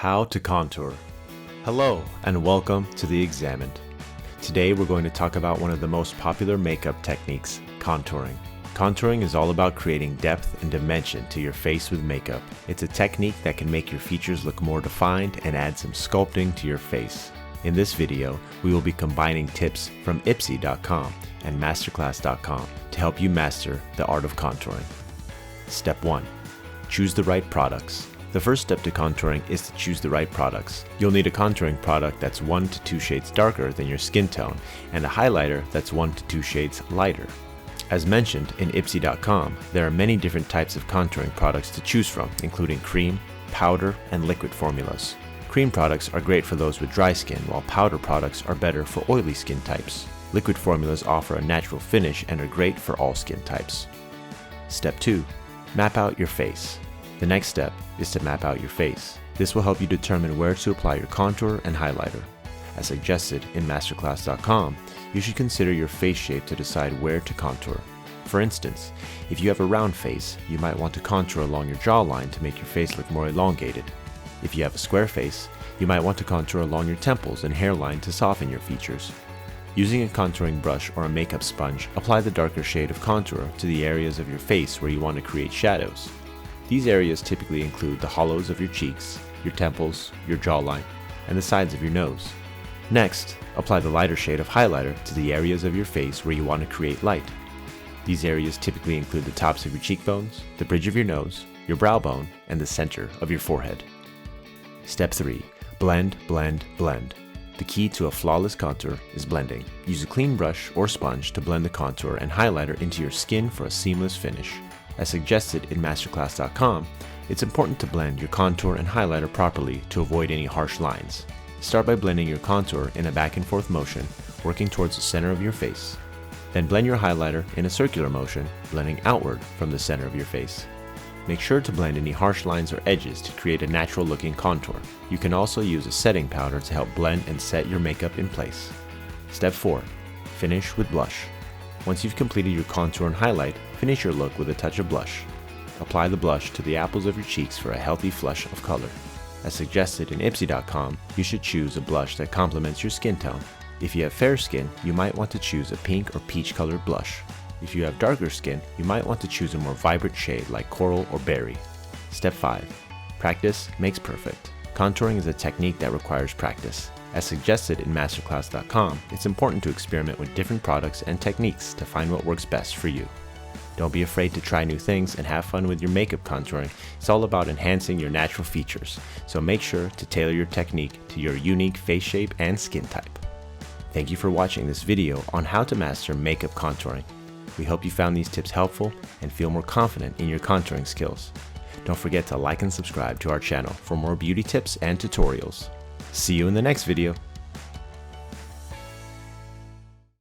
How to contour. Hello and welcome to The Examined. Today we're going to talk about one of the most popular makeup techniques, contouring. Contouring is all about creating depth and dimension to your face with makeup. It's a technique that can make your features look more defined and add some sculpting to your face. In this video, we will be combining tips from ipsy.com and masterclass.com to help you master the art of contouring. Step 1. Choose the right products. The first step to contouring is to choose the right products. You'll need a contouring product that's 1 to 2 shades darker than your skin tone and a highlighter that's 1 to 2 shades lighter. As mentioned in ipsy.com, there are many different types of contouring products to choose from, including cream, powder, and liquid formulas. Cream products are great for those with dry skin, while powder products are better for oily skin types. Liquid formulas offer a natural finish and are great for all skin types. Step 2. Map out your face. The next step is to map out your face. This will help you determine where to apply your contour and highlighter. As suggested in masterclass.com, you should consider your face shape to decide where to contour. For instance, if you have a round face, you might want to contour along your jawline to make your face look more elongated. If you have a square face, you might want to contour along your temples and hairline to soften your features. Using a contouring brush or a makeup sponge, apply the darker shade of contour to the areas of your face where you want to create shadows. These areas typically include the hollows of your cheeks, your temples, your jawline, and the sides of your nose. Next, apply the lighter shade of highlighter to the areas of your face where you want to create light. These areas typically include the tops of your cheekbones, the bridge of your nose, your brow bone, and the center of your forehead. Step 3. Blend, blend, blend. The key to a flawless contour is blending. Use a clean brush or sponge to blend the contour and highlighter into your skin for a seamless finish. As suggested in masterclass.com, it's important to blend your contour and highlighter properly to avoid any harsh lines. Start by blending your contour in a back and forth motion, working towards the center of your face. Then blend your highlighter in a circular motion, blending outward from the center of your face. Make sure to blend any harsh lines or edges to create a natural looking contour. You can also use a setting powder to help blend and set your makeup in place. Step 4. Finish with blush. Once you've completed your contour and highlight, finish your look with a touch of blush. Apply the blush to the apples of your cheeks for a healthy flush of color. As suggested in ipsy.com, you should choose a blush that complements your skin tone. If you have fair skin, you might want to choose a pink or peach colored blush. If you have darker skin, you might want to choose a more vibrant shade like coral or berry. Step 5. Practice makes perfect. Contouring is a technique that requires practice. As suggested in masterclass.com, it's important to experiment with different products and techniques to find what works best for you. Don't be afraid to try new things and have fun with your makeup contouring. It's all about enhancing your natural features, so make sure to tailor your technique to your unique face shape and skin type. Thank you for watching this video on how to master makeup contouring. We hope you found these tips helpful and feel more confident in your contouring skills. Don't forget to like and subscribe to our channel for more beauty tips and tutorials. See you in the next video.